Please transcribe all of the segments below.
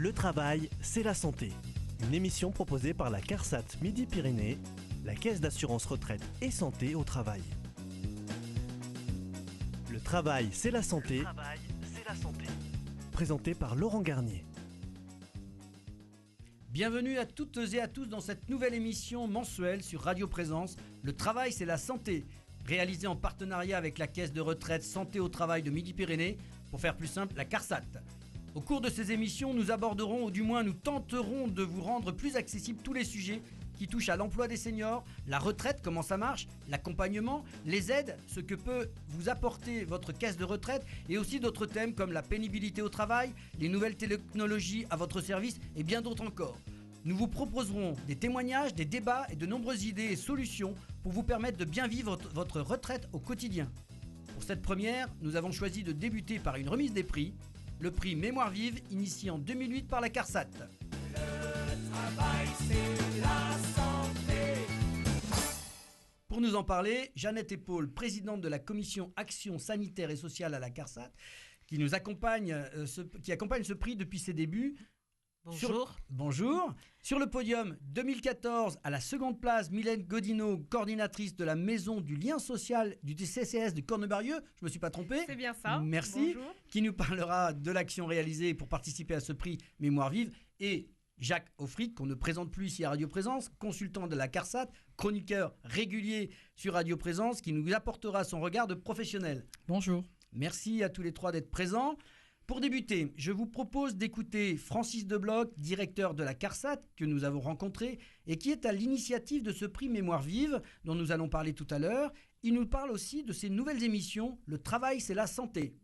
Le travail, c'est la santé. Une émission proposée par la CARSAT Midi-Pyrénées, la Caisse d'assurance retraite et santé au travail. Le travail, c'est la santé. Présenté par Laurent Garnier. Bienvenue à toutes et à tous dans cette nouvelle émission mensuelle sur Radio Présence. Le travail, c'est la santé. Réalisée en partenariat avec la Caisse de retraite Santé au travail de Midi-Pyrénées, pour faire plus simple, la CARSAT. Au cours de ces émissions, nous aborderons, ou du moins nous tenterons de vous rendre plus accessibles tous les sujets qui touchent à l'emploi des seniors, la retraite, comment ça marche, l'accompagnement, les aides, ce que peut vous apporter votre caisse de retraite, et aussi d'autres thèmes comme la pénibilité au travail, les nouvelles technologies à votre service et bien d'autres encore. Nous vous proposerons des témoignages, des débats et de nombreuses idées et solutions pour vous permettre de bien vivre votre retraite au quotidien. Pour cette première, nous avons choisi de débuter par une remise des prix, le prix Mémoire Vive, initié en 2008 par la CARSAT. Le travail, c'est la santé. Pour nous en parler, Jeannette et Paul, présidente de la commission Action sanitaire et sociale à la CARSAT, qui accompagne ce prix depuis ses débuts. Bonjour. Sur le podium, 2014, à la seconde place, Mylène Godino, coordinatrice de la Maison du lien social du CCS de Cornebarieux. Je ne me suis pas trompé. C'est bien ça. Merci. Bonjour. Qui nous parlera de l'action réalisée pour participer à ce prix Mémoire Vive. Et Jacques Offrit, qu'on ne présente plus ici à Radio Présence, consultant de la CARSAT, chroniqueur régulier sur Radio Présence, qui nous apportera son regard de professionnel. Bonjour. Merci à tous les trois d'être présents. Pour débuter, je vous propose d'écouter Francis Debloc, directeur de la CARSAT, que nous avons rencontré et qui est à l'initiative de ce prix Mémoire Vive, dont nous allons parler tout à l'heure. Il nous parle aussi de ses nouvelles émissions, Le travail, c'est la santé.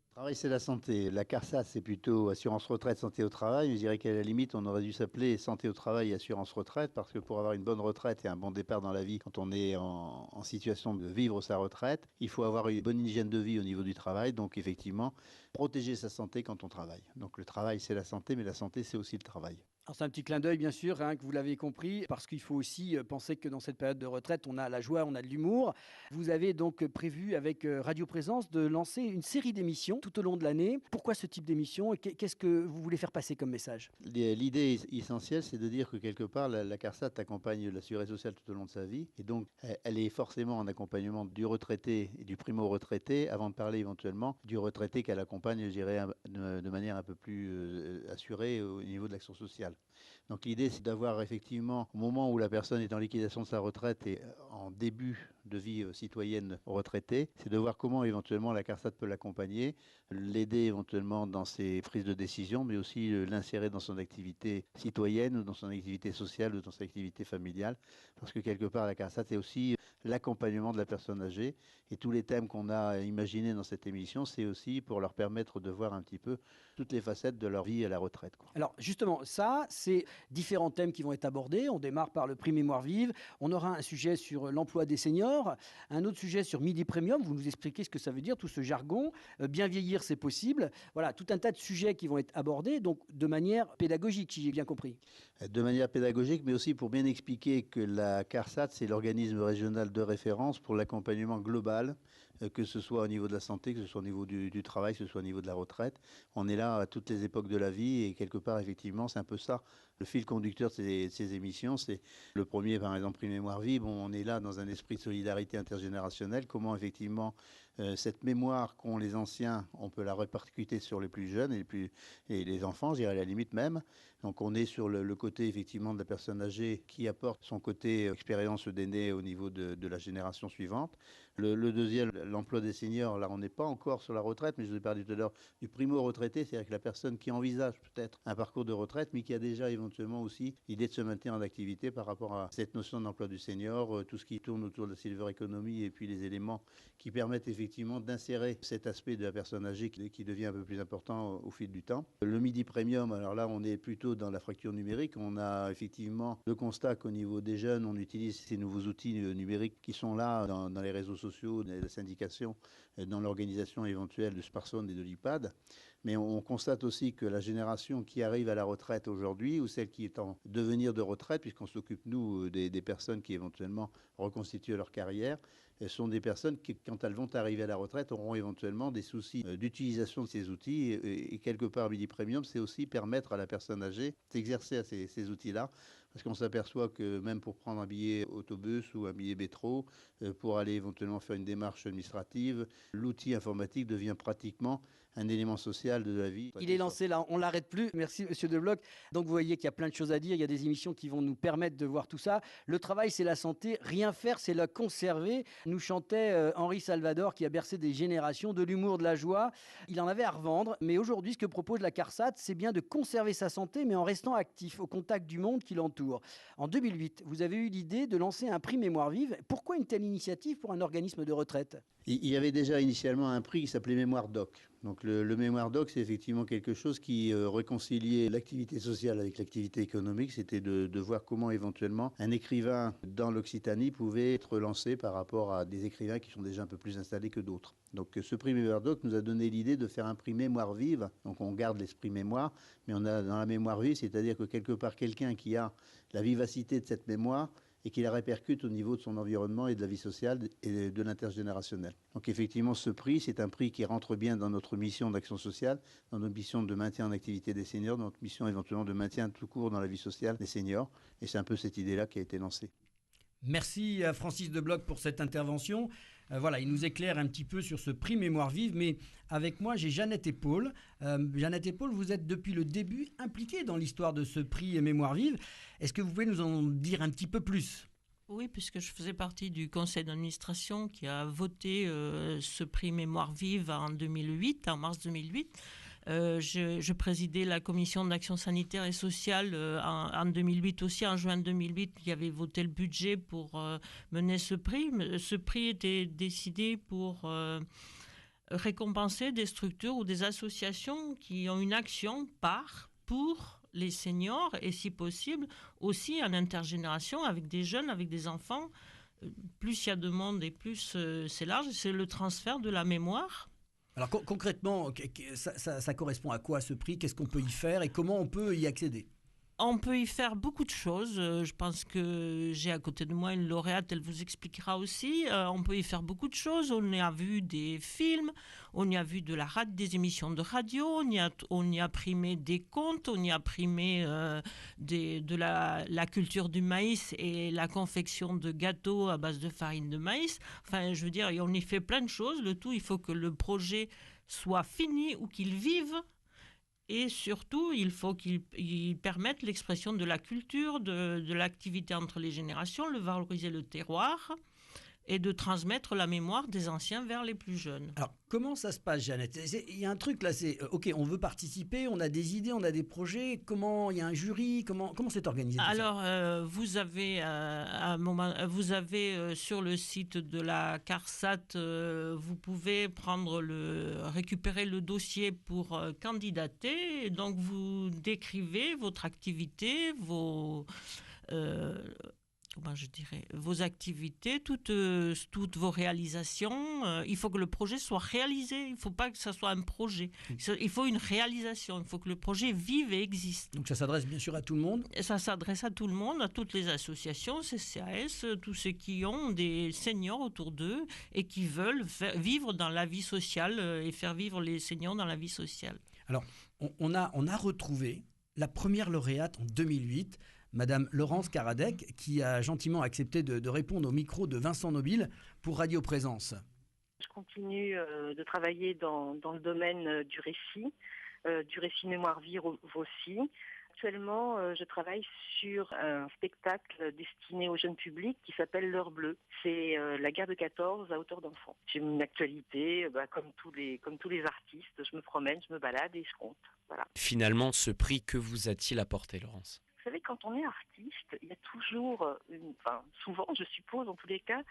Le travail, c'est la santé. La CARSAT, c'est plutôt assurance retraite, santé au travail. Je dirais qu'à la limite, on aurait dû s'appeler santé au travail et assurance retraite, parce que pour avoir une bonne retraite et un bon départ dans la vie, quand on est en situation de vivre sa retraite, il faut avoir une bonne hygiène de vie au niveau du travail. Donc effectivement, protéger sa santé quand on travaille. Donc le travail, c'est la santé, mais la santé, c'est aussi le travail. Alors c'est un petit clin d'œil bien sûr, que vous l'avez compris, parce qu'il faut aussi penser que dans cette période de retraite, on a la joie, on a de l'humour. Vous avez donc prévu avec Radio Présence de lancer une série d'émissions tout au long de l'année. Pourquoi ce type d'émission et qu'est-ce que vous voulez faire passer comme message ? L'idée essentielle, c'est de dire que quelque part, la CARSAT accompagne l'assuré social tout au long de sa vie. Et donc, elle est forcément en accompagnement du retraité et du primo-retraité, avant de parler éventuellement du retraité qu'elle accompagne, je dirais, de manière un peu plus assurée au niveau de l'action sociale. Donc l'idée, c'est d'avoir effectivement, au moment où la personne est en liquidation de sa retraite et en début de vie citoyenne retraitée, c'est de voir comment éventuellement la CARSAT peut l'accompagner, l'aider éventuellement dans ses prises de décision, mais aussi l'insérer dans son activité citoyenne ou dans son activité sociale ou dans son activité familiale, parce que quelque part la CARSAT est aussi l'accompagnement de la personne âgée, et tous les thèmes qu'on a imaginés dans cette émission, c'est aussi pour leur permettre de voir un petit peu toutes les facettes de leur vie à la retraite, quoi. Alors justement, ça, c'est différents thèmes qui vont être abordés. On démarre par le prix Mémoire Vive. On aura un sujet sur l'emploi des seniors, un autre sujet sur Midi Premium. Vous nous expliquez ce que ça veut dire, tout ce jargon. Bien vieillir, c'est possible. Voilà, tout un tas de sujets qui vont être abordés, donc de manière pédagogique, si j'ai bien compris. De manière pédagogique, mais aussi pour bien expliquer que la CARSAT, c'est l'organisme régional de référence pour l'accompagnement global, que ce soit au niveau de la santé, que ce soit au niveau du travail, que ce soit au niveau de la retraite. On est là à toutes les époques de la vie et quelque part, effectivement, c'est un peu ça. Le fil conducteur de ces émissions, c'est le premier, par exemple, prix Mémoire Vive. On est là dans un esprit de solidarité intergénérationnelle. Comment, effectivement, cette mémoire qu'ont les anciens, on peut la répercuter sur les plus jeunes et les enfants, je dirais à la limite même. Donc, on est sur le côté, effectivement, de la personne âgée qui apporte son côté expérience d'aîné au niveau de la génération suivante. Le deuxième, l'emploi des seniors, là, on n'est pas encore sur la retraite, mais je vous ai parlé tout à l'heure du primo-retraité, c'est-à-dire que la personne qui envisage peut-être un parcours de retraite, mais qui a déjà éventuellement aussi l'idée de se maintenir en activité par rapport à cette notion d'emploi du senior, tout ce qui tourne autour de la silver economy et puis les éléments qui permettent effectivement d'insérer cet aspect de la personne âgée qui devient un peu plus important au fil du temps. Le Midi Premium, alors là, on est plutôt dans la fracture numérique. On a effectivement le constat qu'au niveau des jeunes, on utilise ces nouveaux outils numériques qui sont là dans les réseaux sociaux, dans la syndication, dans l'organisation éventuelle de smartphones et de l'IPad. Mais on constate aussi que la génération qui arrive à la retraite aujourd'hui, ou celle qui est en devenir de retraite, puisqu'on s'occupe, nous, des personnes qui éventuellement reconstituent leur carrière, sont des personnes qui, quand elles vont arriver à la retraite, auront éventuellement des soucis d'utilisation de ces outils. Et quelque part, Midi Premium, c'est aussi permettre à la personne âgée d'exercer à ces outils-là. Parce qu'on s'aperçoit que même pour prendre un billet autobus ou un billet métro, pour aller éventuellement faire une démarche administrative, l'outil informatique devient pratiquement un élément social de la vie. Il est lancé là, on l'arrête plus. Merci Monsieur Debloc. Donc vous voyez qu'il y a plein de choses à dire, il y a des émissions qui vont nous permettre de voir tout ça. Le travail c'est la santé, rien faire c'est la conserver. Nous chantait Henri Salvador qui a bercé des générations, de l'humour, de la joie. Il en avait à revendre, mais aujourd'hui ce que propose la CARSAT, c'est bien de conserver sa santé mais en restant actif, au contact du monde qui l'entoure. En 2008, vous avez eu l'idée de lancer un prix Mémoire vive. Pourquoi une telle initiative pour un organisme de retraite ? Il y avait déjà initialement un prix qui s'appelait Mémoire Doc. Donc le Mémoire Doc, c'est effectivement quelque chose qui réconciliait l'activité sociale avec l'activité économique. C'était de voir comment éventuellement un écrivain dans l'Occitanie pouvait être lancé par rapport à des écrivains qui sont déjà un peu plus installés que d'autres. Donc ce prix Mémoire Doc nous a donné l'idée de faire un prix Mémoire vive. Donc on garde l'esprit mémoire, mais on a dans la mémoire vive, c'est-à-dire que quelque part quelqu'un qui a la vivacité de cette mémoire et qui la répercute au niveau de son environnement et de la vie sociale et de l'intergénérationnel. Donc effectivement, ce prix, c'est un prix qui rentre bien dans notre mission d'action sociale, dans notre mission de maintien en activité des seniors, dans notre mission éventuellement de maintien tout court dans la vie sociale des seniors. Et c'est un peu cette idée-là qui a été lancée. Merci à Francis Debloc pour cette intervention. Voilà, il nous éclaire un petit peu sur ce prix Mémoire vive, mais avec moi, j'ai Jeannette et Paul. Jeannette et Paul, vous êtes depuis le début impliqués dans l'histoire de ce prix Mémoire vive. Est-ce que vous pouvez nous en dire un petit peu plus ? Oui, puisque je faisais partie du conseil d'administration qui a voté ce prix Mémoire vive en 2008, en mars 2008. Je présidais la commission d'action sanitaire et sociale en 2008 aussi. En juin 2008, il y avait voté le budget pour mener ce prix. Ce prix était décidé pour récompenser des structures ou des associations qui ont une action pour les seniors et si possible aussi en intergénération avec des jeunes, avec des enfants. Plus il y a de monde et plus c'est large. C'est le transfert de la mémoire. Alors concrètement, ça correspond à quoi ce prix ? Qu'est-ce qu'on peut y faire et comment on peut y accéder ? On peut y faire beaucoup de choses. Je pense que j'ai à côté de moi une lauréate, elle vous expliquera aussi. On peut y faire beaucoup de choses. On y a vu des films, on y a vu des émissions de radio, on y a primé des contes, on y a primé de la culture du maïs et la confection de gâteaux à base de farine de maïs. Enfin, je veux dire, on y fait plein de choses. Le tout, il faut que le projet soit fini ou qu'il vive. Et surtout, il faut qu'il permette l'expression de la culture, de l'activité entre les générations, de valoriser le terroir et de transmettre la mémoire des anciens vers les plus jeunes. Alors, comment ça se passe, Jeannette ? Il y a un truc là, c'est OK, on veut participer, on a des idées, on a des projets. Comment il y a un jury ? Comment c'est organisé ? Alors, vous avez sur le site de la CARSAT, vous pouvez récupérer le dossier pour candidater. Et donc, vous décrivez votre activité, vos activités, toutes vos réalisations. Il faut que le projet soit réalisé. Il ne faut pas que ça soit un projet. Il faut une réalisation. Il faut que le projet vive et existe. Donc ça s'adresse bien sûr à tout le monde ? Et ça s'adresse à tout le monde, à toutes les associations, CCAS, tous ceux qui ont des seniors autour d'eux et qui veulent vivre dans la vie sociale et faire vivre les seniors dans la vie sociale. Alors, on a retrouvé la première lauréate en 2008, Madame Laurence Karadec, qui a gentiment accepté de répondre au micro de Vincent Nobile pour Radio Présence. Je continue de travailler dans le domaine du récit mémoire vive aussi. Actuellement, je travaille sur un spectacle destiné au jeune public qui s'appelle L'heure bleue. C'est la guerre de 14 à hauteur d'enfant. J'ai une actualité, comme tous les artistes, je me promène, je me balade et je compte. Voilà. Finalement, ce prix, que vous a-t-il apporté, Laurence ? Vous savez, quand on est artiste, il y a toujours, souvent, je suppose, en tous les cas,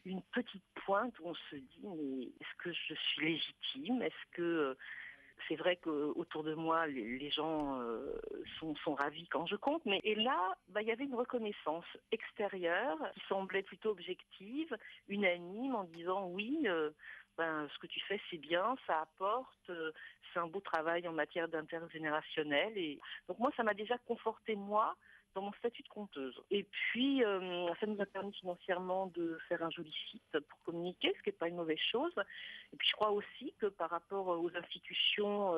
une petite pointe où on se dit, mais est-ce que je suis légitime ? Est-ce que c'est vrai qu'autour de moi, les gens sont ravis quand je compte, et là, il y avait une reconnaissance extérieure qui semblait plutôt objective, unanime, en disant oui, ce que tu fais c'est bien, ça apporte, c'est un beau travail en matière d'intergénérationnel. Et donc moi, ça m'a déjà conforté, moi, dans mon statut de conteuse. Et puis, ça nous a permis financièrement de faire un joli site pour communiquer, ce qui n'est pas une mauvaise chose. Et puis, je crois aussi que par rapport aux institutions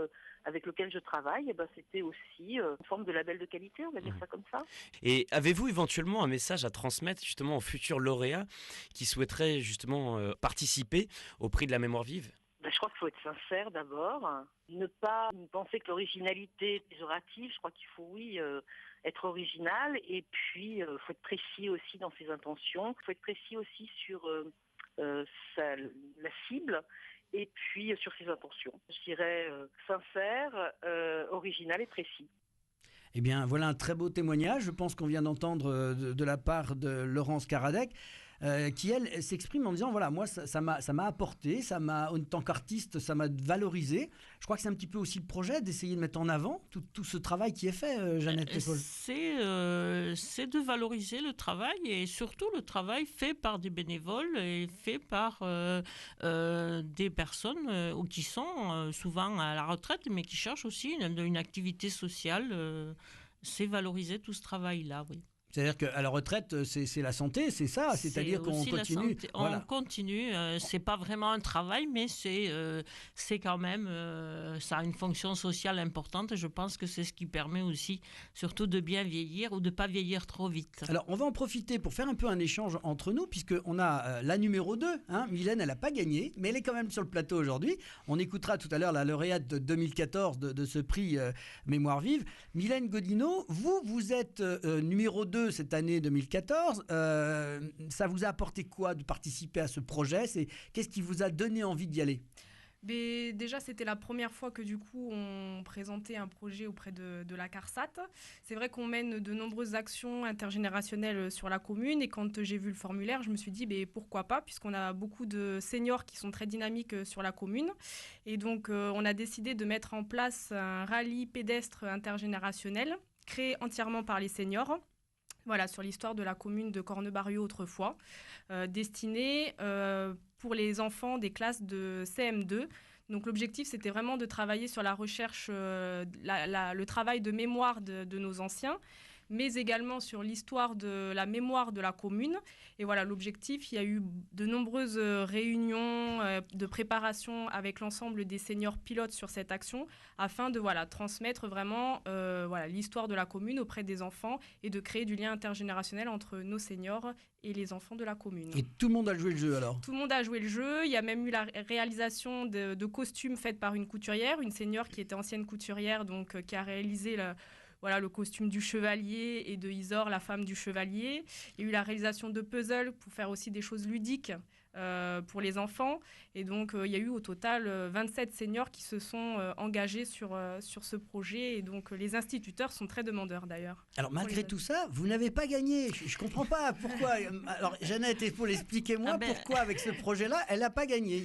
avec lesquelles je travaille, c'était aussi une forme de label de qualité, on va dire ça comme ça. Et avez-vous éventuellement un message à transmettre justement aux futurs lauréats qui souhaiteraient justement participer au prix de la mémoire vive ? Je crois qu'il faut être sincère d'abord, ne pas penser que l'originalité est péjorative. Je crois qu'il faut, être original, et puis il faut être précis aussi dans ses intentions. Il faut être précis aussi sur la cible, et puis sur ses intentions. Je dirais sincère, original et précis. Eh bien, voilà un très beau témoignage. Je pense qu'on vient d'entendre de la part de Laurence Karadec, qui, elle, s'exprime en disant, voilà, moi, ça m'a apporté, en tant qu'artiste, ça m'a valorisé. Je crois que c'est un petit peu aussi le projet d'essayer de mettre en avant tout ce travail qui est fait, Jeannette Épole. C'est de valoriser le travail, et surtout le travail fait par des bénévoles et fait par des personnes qui sont souvent à la retraite, mais qui cherchent aussi une activité sociale. C'est valoriser tout ce travail-là, oui. C'est-à-dire qu'à la retraite, c'est la santé, c'est ça. C'est-à-dire qu'on continue. Voilà. On continue. C'est pas vraiment un travail, mais c'est quand même. Ça a une fonction sociale importante. Et je pense que c'est ce qui permet aussi, surtout, de bien vieillir ou de pas vieillir trop vite. Alors, on va en profiter pour faire un peu un échange entre nous, puisqu'on a la numéro 2. Mylène, elle n'a pas gagné, mais elle est quand même sur le plateau aujourd'hui. On écoutera tout à l'heure la lauréate de 2014 de ce prix Mémoire vive. Mylène Godino, vous êtes numéro 2 cette année 2014. Ça vous a apporté quoi de participer à ce projet ? Qu'est-ce qui vous a donné envie d'y aller ? Mais déjà, c'était la première fois que du coup, on présentait un projet auprès de la CARSAT. C'est vrai qu'on mène de nombreuses actions intergénérationnelles sur la commune, et quand j'ai vu le formulaire, je me suis dit pourquoi pas, puisqu'on a beaucoup de seniors qui sont très dynamiques sur la commune. Et donc, on a décidé de mettre en place un rallye pédestre intergénérationnel créé entièrement par les seniors. Voilà, sur l'histoire de la commune de Cornebarieux autrefois, destinée pour les enfants des classes de CM2. Donc l'objectif, c'était vraiment de travailler sur la recherche, le travail de mémoire de nos anciens, mais également sur l'histoire de la mémoire de la commune. Et voilà, l'objectif, il y a eu de nombreuses réunions de préparation avec l'ensemble des seniors pilotes sur cette action, afin de transmettre vraiment l'histoire de la commune auprès des enfants, et de créer du lien intergénérationnel entre nos seniors et les enfants de la commune. Et tout le monde a joué le jeu alors ? Tout le monde a joué le jeu. Il y a même eu la réalisation de costumes faits par une couturière, une senior qui était ancienne couturière, donc qui a réalisé le costume du chevalier, et de Isor, la femme du chevalier. Il y a eu la réalisation de puzzles pour faire aussi des choses ludiques pour les enfants. Et donc, il y a eu au total 27 seniors qui se sont engagés sur ce projet. Et donc, les instituteurs sont très demandeurs d'ailleurs. Alors, malgré tout ça, vous n'avez pas gagné. Je ne comprends pas pourquoi. Alors, Jeannette Épole, expliquez-moi pourquoi avec ce projet-là, elle n'a pas gagné.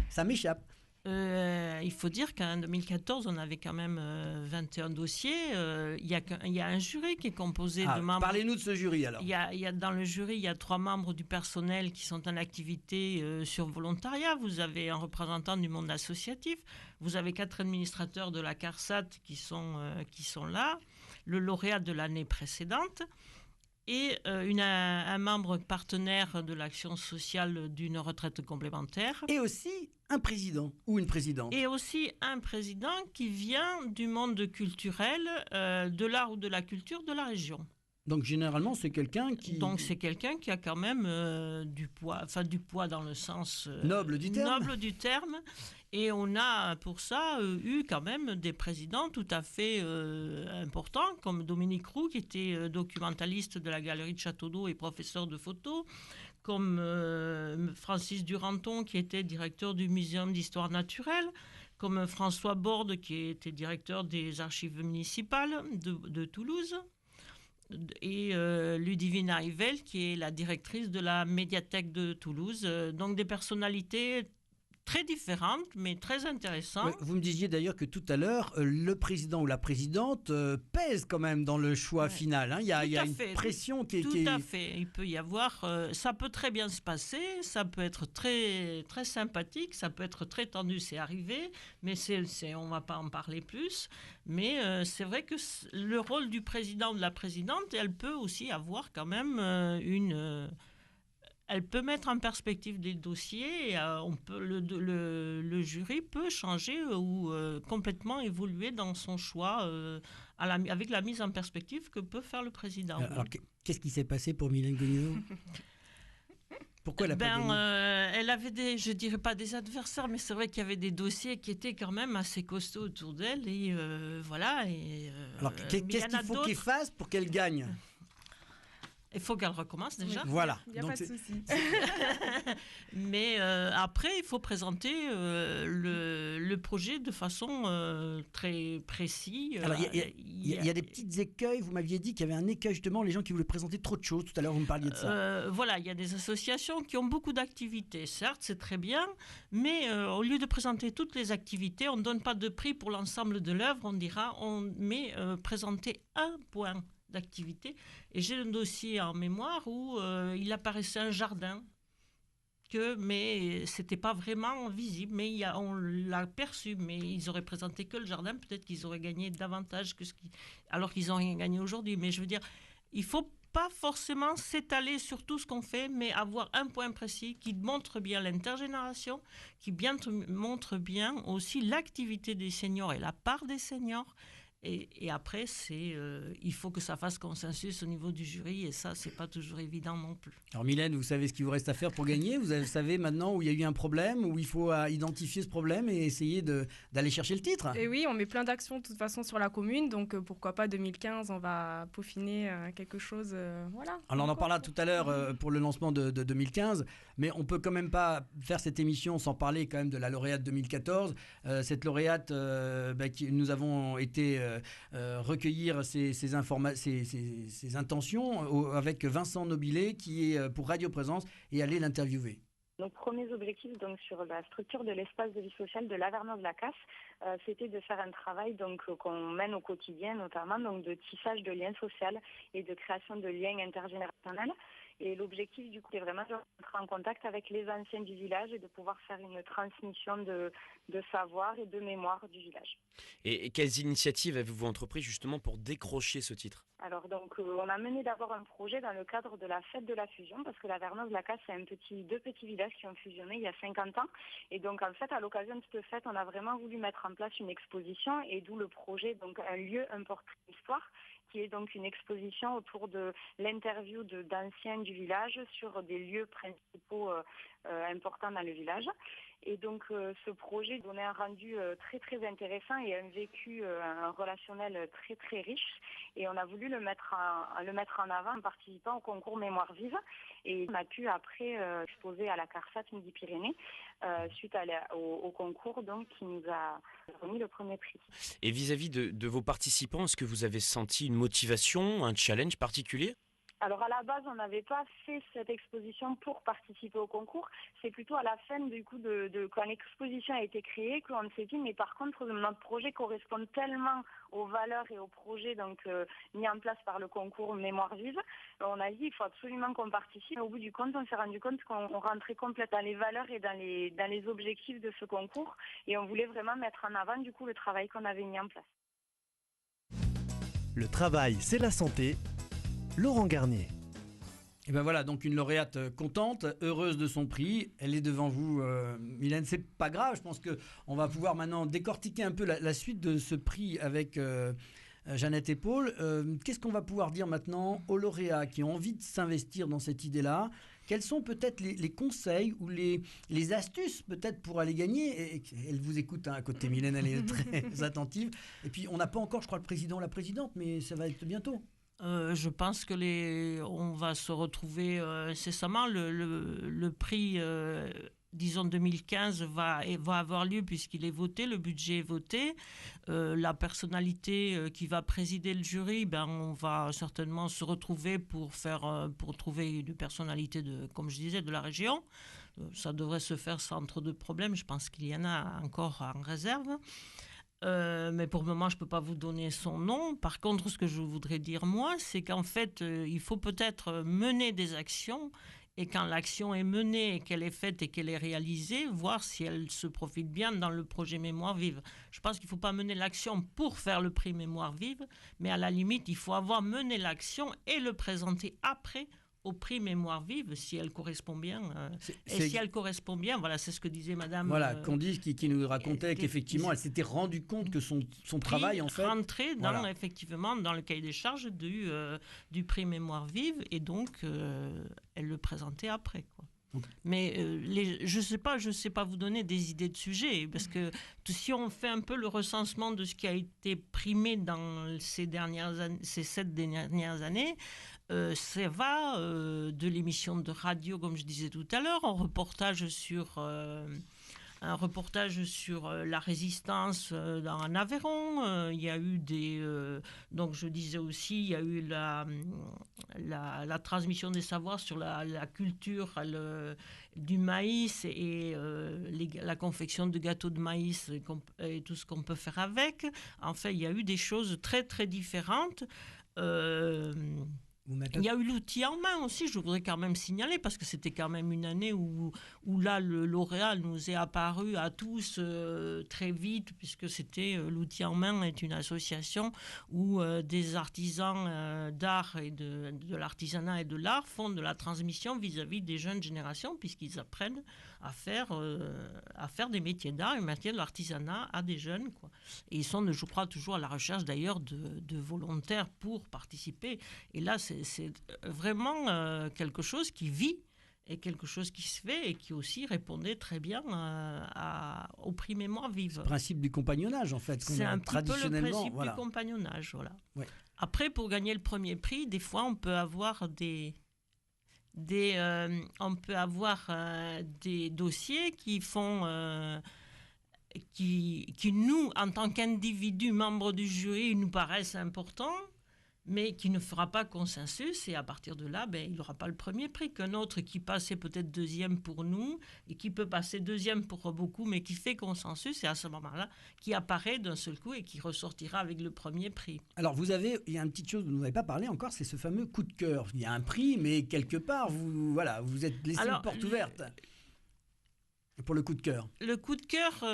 Ça m'échappe. Il faut dire qu'en 2014, on avait quand même 21 dossiers. Il y a un jury qui est composé de membres. Parlez-nous de ce jury alors. Dans le jury, il y a 3 membres du personnel qui sont en activité sur volontariat. Vous avez un représentant du monde associatif. Vous avez 4 administrateurs de la CARSAT qui sont là. Le lauréat de l'année précédente. Et un membre partenaire de l'action sociale d'une retraite complémentaire. Et aussi un président ou une présidente. Et aussi un président qui vient du monde culturel, de l'art ou de la culture de la région. Donc généralement, c'est quelqu'un qui... Donc c'est quelqu'un qui a quand même du poids dans le sens... noble du terme. Noble du terme. Et on a pour ça eu quand même des présidents tout à fait importants, comme Dominique Roux, qui était documentaliste de la Galerie de Château d'Eau et professeur de photo, comme Francis Duranton, qui était directeur du Muséum d'histoire naturelle, comme François Borde, qui était directeur des archives municipales de Toulouse, et Ludivine Arivel, qui est la directrice de la médiathèque de Toulouse. Donc des personnalités très différentes, mais très intéressantes. Vous me disiez d'ailleurs que tout à l'heure, le président ou la présidente pèse quand même dans le choix final. Hein. Il y a une pression qui est... Tout à fait. Il peut y avoir... ça peut très bien se passer, ça peut être très, très sympathique, ça peut être très tendu, c'est arrivé, mais on ne va pas en parler plus. Mais c'est vrai que le rôle du président ou de la présidente, elle peut aussi avoir quand même elle peut mettre en perspective des dossiers et le jury peut changer ou complètement évoluer dans son choix avec la mise en perspective que peut faire le président. Alors, qu'est-ce qui s'est passé pour Mylène Gonizot? Pourquoi elle a pas gagné? Elle avait je dirais pas des adversaires, mais c'est vrai qu'il y avait des dossiers qui étaient quand même assez costauds autour d'elle. Et voilà. Alors, qu'est-ce qu'il faut qu'elle fasse pour qu'elle gagne? Il faut qu'elle recommence déjà. Voilà. Il n'y a pas de souci. Mais après, il faut présenter le projet de façon très précise. Alors, il y a des petits écueils. Vous m'aviez dit qu'il y avait un écueil, justement, les gens qui voulaient présenter trop de choses. Tout à l'heure, vous me parliez de ça. Voilà, il y a des associations qui ont beaucoup d'activités. Certes, c'est très bien, mais au lieu de présenter toutes les activités, on ne donne pas de prix pour l'ensemble de l'œuvre. Mais présenter un point d'activité. Et j'ai un dossier en mémoire où il apparaissait un jardin, mais c'était pas vraiment visible, mais on l'a perçu, mais ils auraient présenté que le jardin, peut-être qu'ils auraient gagné davantage alors qu'ils n'ont rien gagné aujourd'hui. Mais je veux dire, il faut pas forcément s'étaler sur tout ce qu'on fait, mais avoir un point précis qui montre bien l'intergénération, qui montre bien aussi l'activité des seniors et la part des seniors. Et après, il faut que ça fasse consensus au niveau du jury, et ça, c'est pas toujours évident non plus. Alors Mylène, vous savez ce qu'il vous reste à faire pour gagner? Vous savez maintenant où il y a eu un problème, où il faut identifier ce problème et essayer d'aller chercher le titre? Et oui, on met plein d'actions de toute façon sur la commune, donc pourquoi pas 2015, on va peaufiner quelque chose. Voilà. Alors on en parlera tout à l'heure pour le lancement de 2015, mais on peut quand même pas faire cette émission sans parler quand même de la lauréate 2014. Cette lauréate, nous avons été recueillir ses intentions avec Vincent Nobilet qui est pour Radio Présence et aller l'interviewer. Nos premiers objectifs donc, sur la structure de l'espace de vie sociale de l'Avernoz-la-Casse, c'était de faire un travail donc, qu'on mène au quotidien, notamment donc, de tissage de liens sociaux et de création de liens intergénérationnels. Et l'objectif, du coup, est vraiment de rentrer en contact avec les anciens du village et de pouvoir faire une transmission de savoir et de mémoire du village. Et quelles initiatives avez-vous entrepris justement pour décrocher ce titre? Alors, donc, on a mené d'abord un projet dans le cadre de la fête de la fusion, parce que l'Avernoz-la-Casse, c'est deux petits villages qui ont fusionné il y a 50 ans. Et donc, en fait, à l'occasion de cette fête, on a vraiment voulu mettre en place une exposition, et d'où le projet, donc, un lieu, un portrait d'histoire, qui est donc une exposition autour de l'interview d'anciens du village sur des lieux principaux importants dans le village. Et donc ce projet donnait un rendu très très intéressant et un vécu, un relationnel très très riche. Et on a voulu le mettre en avant en participant au concours Mémoire Vive. Et on a pu après exposer à la CARSAT Midi-Pyrénées suite au concours donc, qui nous a remis le premier prix. Et vis-à-vis de vos participants, est-ce que vous avez senti une motivation, un challenge particulier ? Alors à la base, on n'avait pas fait cette exposition pour participer au concours. C'est plutôt à la fin du coup quand l'exposition a été créée qu'on s'est dit mais par contre notre projet correspond tellement aux valeurs et aux projets donc mis en place par le concours Mémoire Vive. On a dit il faut absolument qu'on participe. Au bout du compte, on s'est rendu compte qu'on rentrait complètement dans les valeurs et dans les objectifs de ce concours et on voulait vraiment mettre en avant du coup le travail qu'on avait mis en place. Le travail, c'est la santé. Laurent Garnier. Et ben voilà, donc une lauréate contente, heureuse de son prix. Elle est devant vous, Mylène. C'est pas grave, je pense qu'on va pouvoir maintenant décortiquer un peu la suite de ce prix avec Jeannette et Paul. Qu'est-ce qu'on va pouvoir dire maintenant aux lauréats qui ont envie de s'investir dans cette idée-là? Quels sont peut-être les conseils ou les astuces peut-être pour aller gagner? Et elle vous écoute, hein, à côté Mylène, elle est très attentive. Et puis on n'a pas encore, je crois, le président ou la présidente, mais ça va être bientôt. Je pense que on va se retrouver incessamment. Le prix, disons 2015, va avoir lieu puisqu'il est voté, le budget est voté. La personnalité qui va présider le jury, on va certainement se retrouver pour trouver une personnalité comme je disais, de la région. Ça devrait se faire sans trop de problèmes. Je pense qu'il y en a encore en réserve. Mais pour le moment, je ne peux pas vous donner son nom. Par contre, ce que je voudrais dire, moi, c'est qu'en fait, il faut peut-être mener des actions. Et quand l'action est menée, et qu'elle est faite et qu'elle est réalisée, voir si elle se profite bien dans le projet Mémoire vive. Je pense qu'il ne faut pas mener l'action pour faire le prix Mémoire vive, mais à la limite, il faut avoir mené l'action et le présenter après au prix Mémoire vive, si elle correspond bien. Si elle correspond bien, voilà, c'est ce que disait Madame... Voilà, Candice qui nous racontait qu'effectivement, elle s'était rendue compte que son travail, en fait... rentrait effectivement dans le cahier des charges du prix Mémoire vive, et donc elle le présentait après, quoi. Mais je sais pas vous donner des idées de sujets, parce que si on fait un peu le recensement de ce qui a été primé dans ces 7 dernières années, ça va de l'émission de radio, comme je disais tout à l'heure, un reportage sur la résistance en Aveyron. Il y a eu donc je disais aussi, il y a eu la transmission des savoirs sur la culture du maïs et la confection de gâteaux de maïs et tout ce qu'on peut faire avec. En fait, il y a eu des choses très très différentes. Il y a eu l'outil en main aussi, je voudrais quand même signaler, parce que c'était quand même une année où là, le lauréat nous est apparu à tous très vite, puisque c'était l'outil en main est une association où des artisans d'art et de l'artisanat et de l'art font de la transmission vis-à-vis des jeunes générations, puisqu'ils apprennent à faire des métiers d'art et métiers de l'artisanat à des jeunes, quoi. Et ils sont, je crois, toujours à la recherche d'ailleurs de volontaires pour participer. Et là, c'est vraiment quelque chose qui vit et quelque chose qui se fait et qui aussi répondait très bien au prix Mémoire vive. Le principe du compagnonnage, en fait. C'est un petit peu le principe du compagnonnage, voilà. Ouais. Après, pour gagner le premier prix, des fois, on peut avoir des dossiers qui font... qui nous, en tant qu'individus, membres du jury, nous paraissent importants, mais qui ne fera pas consensus, et à partir de là, il n'aura pas le premier prix. Qu'un autre qui passait peut-être deuxième pour nous, et qui peut passer deuxième pour beaucoup, mais qui fait consensus, et à ce moment-là, qui apparaît d'un seul coup et qui ressortira avec le premier prix. Alors, il y a une petite chose dont vous n'avez pas parlé encore, c'est ce fameux coup de cœur. Il y a un prix, mais quelque part, vous êtes laissé une porte ouverte. Pour le coup de cœur. Le coup de cœur,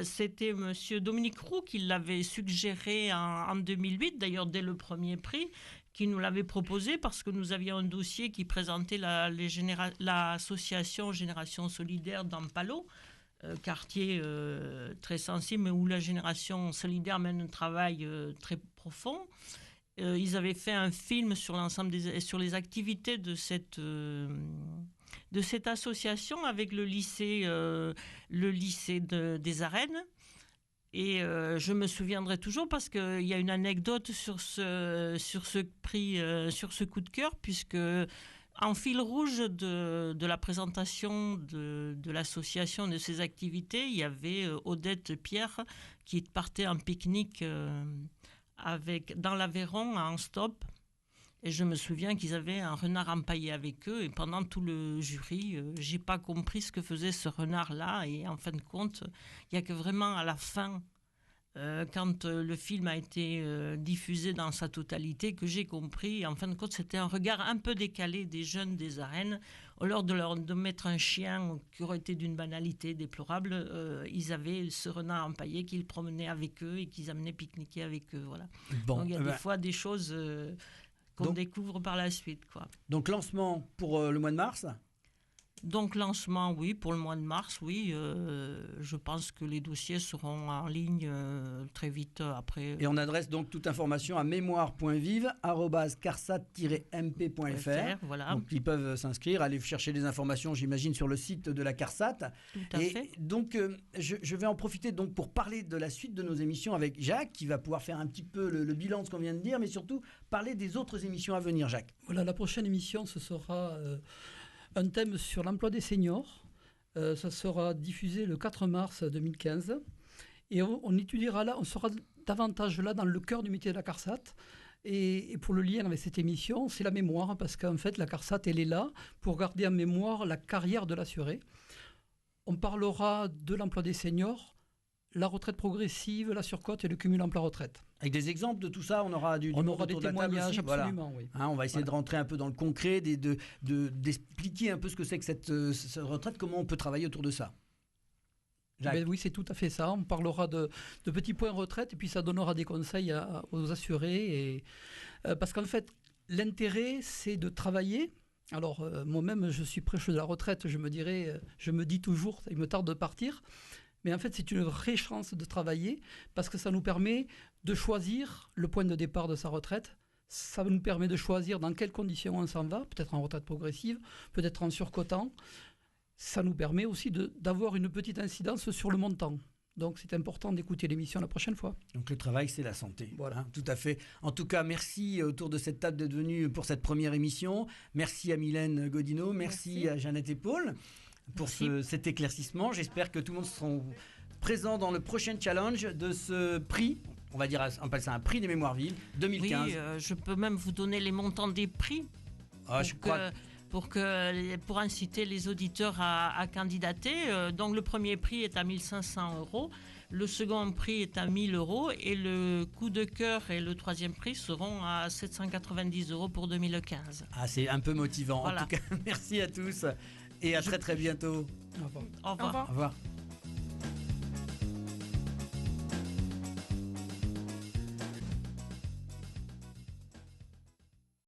c'était M. Dominique Roux qui l'avait suggéré en 2008, d'ailleurs dès le premier prix, qui nous l'avait proposé parce que nous avions un dossier qui présentait l'association Génération Solidaire d'Ampalo, quartier très sensible, mais où la Génération Solidaire mène un travail très profond. Ils avaient fait un film sur sur les activités de cette association avec le lycée des Arènes. Et je me souviendrai toujours parce qu'il y a une anecdote sur ce prix, sur ce coup de cœur, puisque en fil rouge de la présentation de l'association, de ses activités, il y avait Odette Pierre qui partait en pique-nique dans l'Aveyron en stop. Et je me souviens qu'ils avaient un renard empaillé avec eux. Et pendant tout le jury, j'ai pas compris ce que faisait ce renard-là. Et en fin de compte, il y a que vraiment à la fin, quand le film a été diffusé dans sa totalité, que j'ai compris. En fin de compte, c'était un regard un peu décalé des jeunes des Arènes. Au lieu de mettre un chien qui aurait été d'une banalité déplorable, ils avaient ce renard empaillé qu'ils promenaient avec eux et qu'ils amenaient pique-niquer avec eux. Voilà. Bon, donc il y a des fois des choses qu'on découvre par la suite, quoi. Donc lancement pour le mois de mars ? Donc lancement, oui, pour le mois de mars, oui. Je pense que les dossiers seront en ligne très vite après. Et on adresse donc toute information à mémoire.vive@carsat-mp.fr. Voilà. Donc ils peuvent s'inscrire, aller chercher des informations, j'imagine, sur le site de la CARSAT. Tout à fait. Donc je vais en profiter donc pour parler de la suite de nos émissions avec Jacques, qui va pouvoir faire un petit peu le bilan de ce qu'on vient de dire, mais surtout parler des autres émissions à venir, Jacques. Voilà, la prochaine émission, ce sera un thème sur l'emploi des seniors. Ça sera diffusé le 4 mars 2015. Et on étudiera là, on sera davantage là dans le cœur du métier de la CARSAT. Et pour le lien avec cette émission, c'est la mémoire, parce qu'en fait, la CARSAT, elle est là pour garder en mémoire la carrière de l'assuré. On parlera de l'emploi des seniors, la retraite progressive, la surcote et le cumul emploi-retraite. Avec des exemples de tout ça, on aura du On aura des autour de la table témoignages, aussi, absolument, oui. Hein, on va essayer de rentrer un peu dans le concret, d'expliquer un peu ce que c'est que cette retraite, comment on peut travailler autour de ça. Ben oui, c'est tout à fait ça. On parlera de petits points retraite et puis ça donnera des conseils aux assurés. Parce qu'en fait, l'intérêt, c'est de travailler. Alors, moi-même, je suis proche de la retraite. Je me dis toujours, il me tarde de partir. Mais en fait, c'est une vraie chance de travailler parce que ça nous permet de choisir le point de départ de sa retraite. Ça nous permet de choisir dans quelles conditions on s'en va, peut-être en retraite progressive, peut-être en surcotant. Ça nous permet aussi d'avoir une petite incidence sur le montant. Donc, c'est important d'écouter l'émission la prochaine fois. Donc, le travail, c'est la santé. Voilà. Hein, tout à fait. En tout cas, merci autour de cette table d'être venu pour cette première émission. Merci à Mylène Godineau. Merci à Jeannette et Paul pour cet éclaircissement. J'espère que tout le monde sera présent dans le prochain challenge de ce prix. On appelle ça un prix des Mémoires Vives 2015. Oui, je peux même vous donner les montants des prix. Pour inciter les auditeurs à candidater. Donc le premier prix est à 1 500 €, le second prix est à 1 000 € et le coup de cœur et le troisième prix seront à 790 € pour 2015. Ah, c'est un peu motivant. Voilà. En tout cas, merci à tous et à très très bientôt. Au revoir. Au revoir. Au revoir.